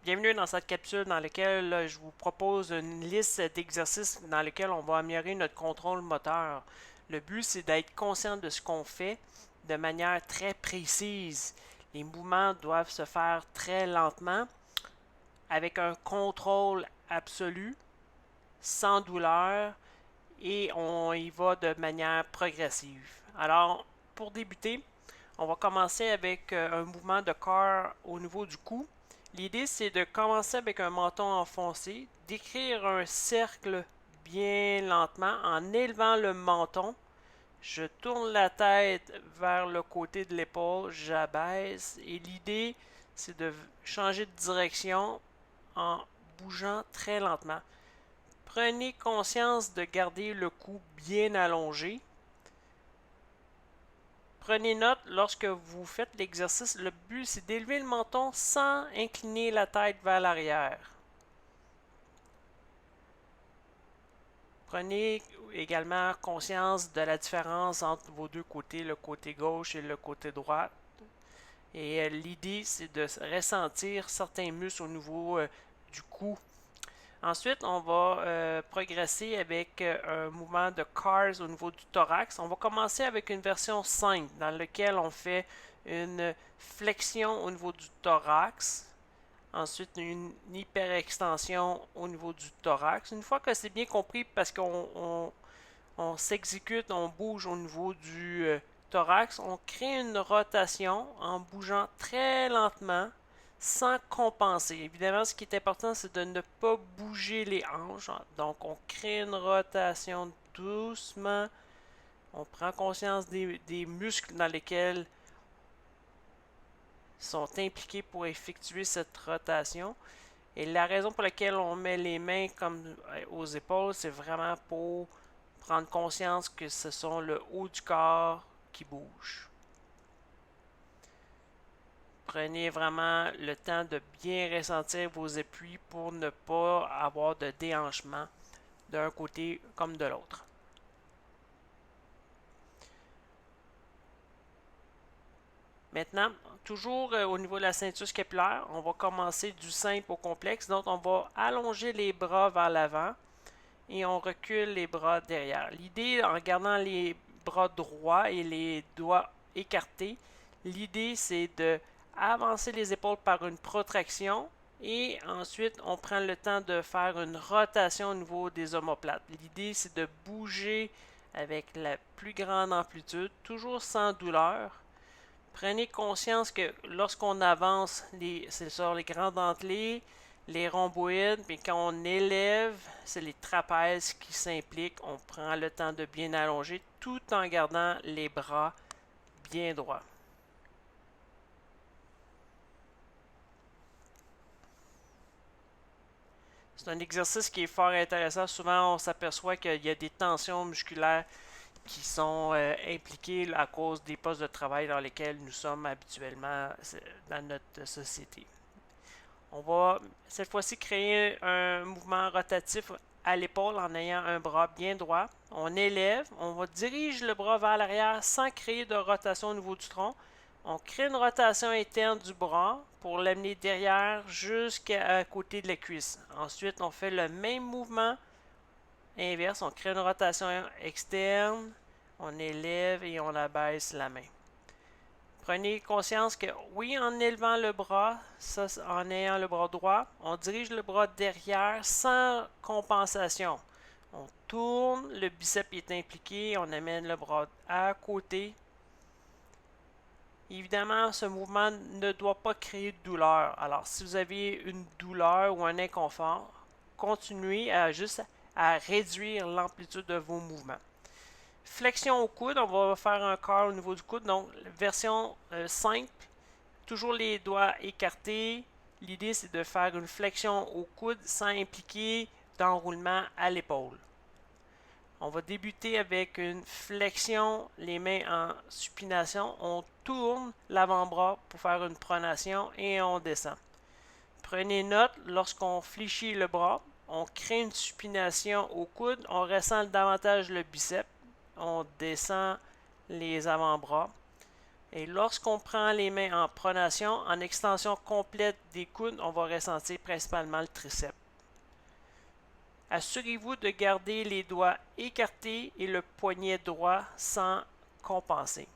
Bienvenue dans cette capsule dans laquelle je vous propose une liste d'exercices dans lesquels on va améliorer notre contrôle moteur. Le but, c'est d'être conscient de ce qu'on fait de manière très précise. Les mouvements doivent se faire très lentement, avec un contrôle absolu, sans douleur, et on y va de manière progressive. Alors, pour débuter, on va commencer avec un mouvement de corps au niveau du cou. L'idée, c'est de commencer avec un menton enfoncé, d'écrire un cercle bien lentement en élevant le menton. Je tourne la tête vers le côté de l'épaule, j'abaisse et l'idée, c'est de changer de direction en bougeant très lentement. Prenez conscience de garder le cou bien allongé. Prenez note, lorsque vous faites l'exercice, le but c'est d'élever le menton sans incliner la tête vers l'arrière. Prenez également conscience de la différence entre vos deux côtés, le côté gauche et le côté droit. Et l'idée, c'est de ressentir certains muscles au niveau du cou. Ensuite, on va progresser avec un mouvement de cars au niveau du thorax. On va commencer avec une version 5 dans laquelle on fait une flexion au niveau du thorax. Ensuite, une hyperextension au niveau du thorax. Une fois que c'est bien compris, parce qu'on s'exécute, on bouge au niveau du thorax, on crée une rotation en bougeant très lentement sans compenser. Évidemment, ce qui est important, c'est de ne pas bouger les hanches. Donc, on crée une rotation doucement. On prend conscience des muscles dans lesquels sont impliqués pour effectuer cette rotation. Et la raison pour laquelle on met les mains comme aux épaules, c'est vraiment pour prendre conscience que ce sont le haut du corps qui bouge. Prenez vraiment le temps de bien ressentir vos appuis pour ne pas avoir de déhanchement d'un côté comme de l'autre. Maintenant, toujours au niveau de la ceinture scapulaire, on va commencer du simple au complexe. Donc, on va allonger les bras vers l'avant et on recule les bras derrière. L'idée, en gardant les bras droits et les doigts écartés, l'idée, c'est de avancer les épaules par une protraction et ensuite on prend le temps de faire une rotation au niveau des omoplates. L'idée, c'est de bouger avec la plus grande amplitude, toujours sans douleur. Prenez conscience que lorsqu'on avance, c'est sur les grands dentelés, les rhomboïdes, puis quand on élève, c'est les trapèzes qui s'impliquent. On prend le temps de bien allonger tout en gardant les bras bien droits. C'est un exercice qui est fort intéressant. Souvent, on s'aperçoit qu'il y a des tensions musculaires qui sont impliquées à cause des postes de travail dans lesquels nous sommes habituellement dans notre société. On va cette fois-ci créer un mouvement rotatif à l'épaule en ayant un bras bien droit. On élève, on va diriger le bras vers l'arrière sans créer de rotation au niveau du tronc. On crée une rotation interne du bras pour l'amener derrière jusqu'à côté de la cuisse. Ensuite, on fait le même mouvement inverse. On crée une rotation externe, on élève et on abaisse la main. Prenez conscience que oui, en élevant le bras, ça, en ayant le bras droit, on dirige le bras derrière sans compensation. On tourne, le biceps est impliqué, on amène le bras à côté. Évidemment, ce mouvement ne doit pas créer de douleur. Alors, si vous avez une douleur ou un inconfort, continuez juste à réduire l'amplitude de vos mouvements. Flexion au coude, on va faire un corps au niveau du coude. Donc, version simple, toujours les doigts écartés. L'idée, c'est de faire une flexion au coude sans impliquer d'enroulement à l'épaule. On va débuter avec une flexion, les mains en supination. On tourne l'avant-bras pour faire une pronation et on descend. Prenez note, lorsqu'on fléchit le bras, on crée une supination au coude, on ressent davantage le biceps, on descend les avant-bras. Et lorsqu'on prend les mains en pronation, en extension complète des coudes, on va ressentir principalement le triceps. Assurez-vous de garder les doigts écartés et le poignet droit sans compenser.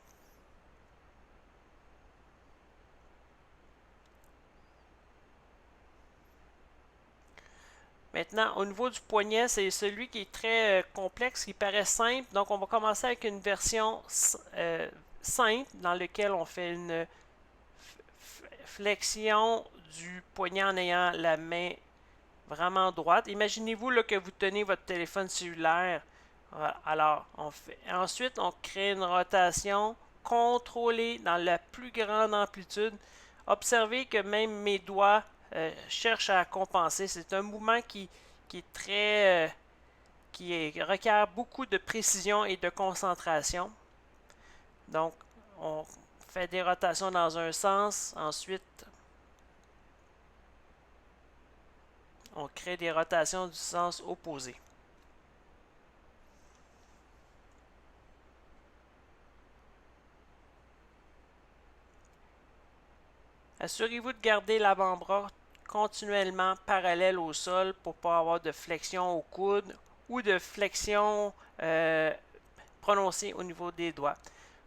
Maintenant, au niveau du poignet, c'est celui qui est très complexe, qui paraît simple. Donc, on va commencer avec une version simple dans laquelle on fait une flexion du poignet en ayant la main vraiment droite. Imaginez-vous là, que vous tenez votre téléphone cellulaire. Alors, ensuite, on crée une rotation contrôlée dans la plus grande amplitude. Observez que même mes doigts cherchent à compenser. C'est un mouvement qui est très, requiert beaucoup de précision et de concentration. Donc, on fait des rotations dans un sens. Ensuite, on crée des rotations du sens opposé. Assurez-vous de garder l'avant-bras continuellement parallèle au sol pour ne pas avoir de flexion au coude ou de flexion prononcée au niveau des doigts.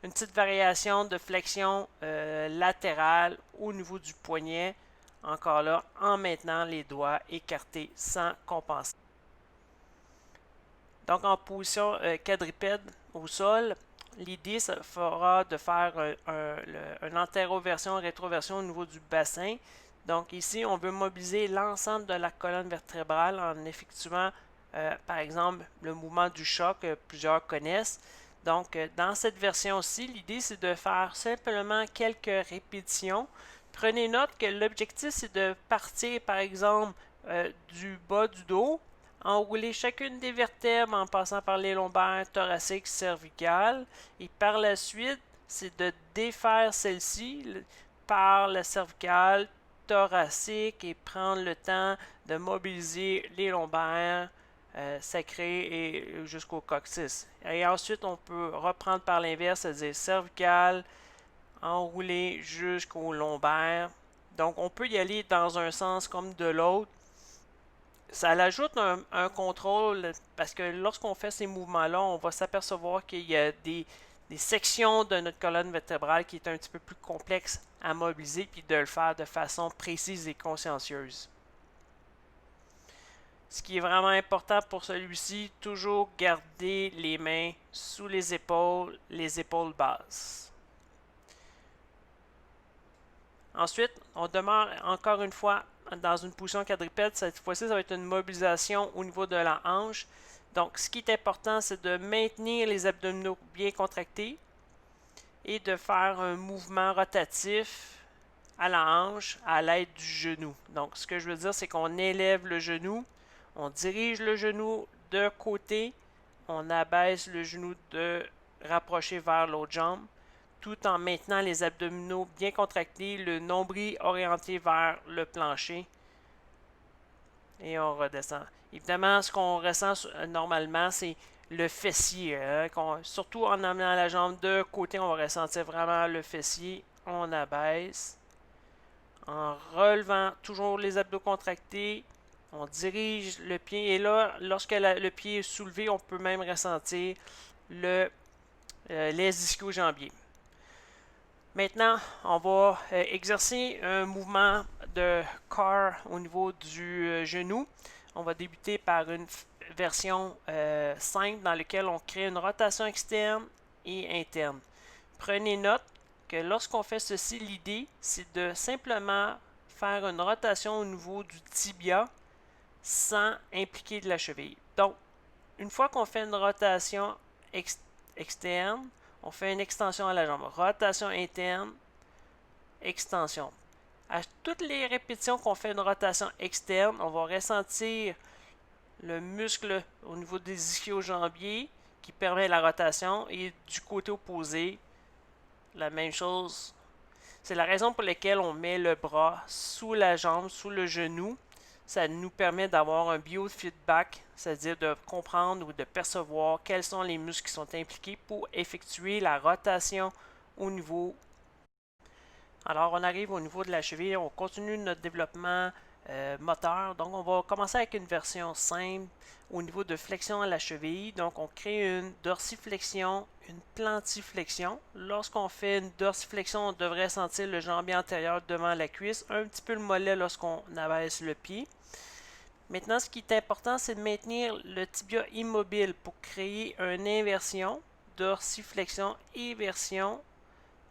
Une petite variation de flexion latérale au niveau du poignet, encore là, en maintenant les doigts écartés sans compenser. Donc en position quadrupède au sol, l'idée fera de faire une antéroversion, rétroversion au niveau du bassin. Donc ici, on veut mobiliser l'ensemble de la colonne vertébrale en effectuant, par exemple, le mouvement du choc que plusieurs connaissent. Donc dans cette version-ci, l'idée c'est de faire simplement quelques répétitions. Prenez note que l'objectif c'est de partir, par exemple, du bas du dos, enrouler chacune des vertèbres en passant par les lombaires, thoraciques, cervicales. Et par la suite, c'est de défaire celle-ci par la cervicale, thoracique et prendre le temps de mobiliser les lombaires, sacrés et jusqu'au coccyx. Et ensuite, on peut reprendre par l'inverse, c'est-à-dire cervicale, enrouler jusqu'au lombaire. Donc, on peut y aller dans un sens comme de l'autre. Ça ajoute un contrôle parce que lorsqu'on fait ces mouvements-là, on va s'apercevoir qu'il y a des sections de notre colonne vertébrale qui est un petit peu plus complexe à mobiliser puis de le faire de façon précise et consciencieuse. Ce qui est vraiment important pour celui-ci, toujours garder les mains sous les épaules basses. Ensuite, on demeure encore une fois dans une position quadrupède. Cette fois-ci, ça va être une mobilisation au niveau de la hanche. Donc, ce qui est important, c'est de maintenir les abdominaux bien contractés et de faire un mouvement rotatif à la hanche à l'aide du genou. Donc, ce que je veux dire, c'est qu'on élève le genou, on dirige le genou de côté, on abaisse le genou de rapprocher vers l'autre jambe, tout en maintenant les abdominaux bien contractés, le nombril orienté vers le plancher. Et on redescend. Évidemment, ce qu'on ressent normalement, c'est le fessier. Hein, surtout en amenant la jambe de côté, on va ressentir vraiment le fessier. On abaisse. En relevant toujours les abdos contractés, on dirige le pied. Et là, lorsque le pied est soulevé, on peut même ressentir les ischio-jambiers. Maintenant, on va exercer un mouvement de corps au niveau du genou. On va débuter par une version simple dans laquelle on crée une rotation externe et interne. Prenez note que lorsqu'on fait ceci, l'idée, c'est de simplement faire une rotation au niveau du tibia sans impliquer de la cheville. Donc, une fois qu'on fait une rotation externe, on fait une extension à la jambe. Rotation interne, extension. À toutes les répétitions qu'on fait une rotation externe, on va ressentir le muscle au niveau des ischio-jambiers qui permet la rotation et du côté opposé, la même chose. C'est la raison pour laquelle on met le bras sous la jambe, sous le genou. Ça nous permet d'avoir un biofeedback, c'est-à-dire de comprendre ou de percevoir quels sont les muscles qui sont impliqués pour effectuer la rotation au niveau Alors, on arrive au niveau de la cheville, on continue notre développement moteur. Donc, on va commencer avec une version simple au niveau de flexion à la cheville. Donc, on crée une dorsiflexion, une plantiflexion. Lorsqu'on fait une dorsiflexion, on devrait sentir le jambier antérieur devant la cuisse, un petit peu le mollet lorsqu'on abaisse le pied. Maintenant, ce qui est important, c'est de maintenir le tibia immobile pour créer une inversion, dorsiflexion, éversion,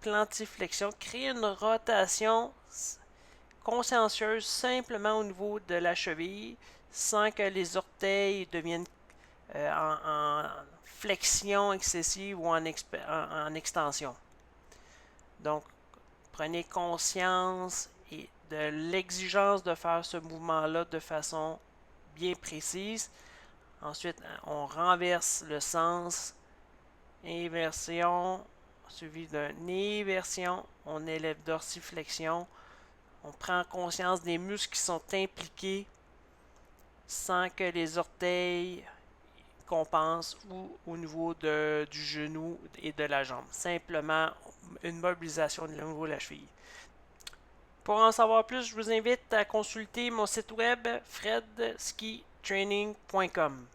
plantiflexion, créer une rotation consciencieuse simplement au niveau de la cheville sans que les orteils deviennent en flexion excessive ou en extension. Donc, prenez conscience de l'exigence de faire ce mouvement-là de façon bien précise. Ensuite, on renverse le sens, inversion, suivi d'une éversion, on élève dorsiflexion, on prend conscience des muscles qui sont impliqués sans que les orteils compensent ou au niveau du genou et de la jambe. Simplement une mobilisation au niveau de la cheville. Pour en savoir plus, je vous invite à consulter mon site web fredskitraining.com.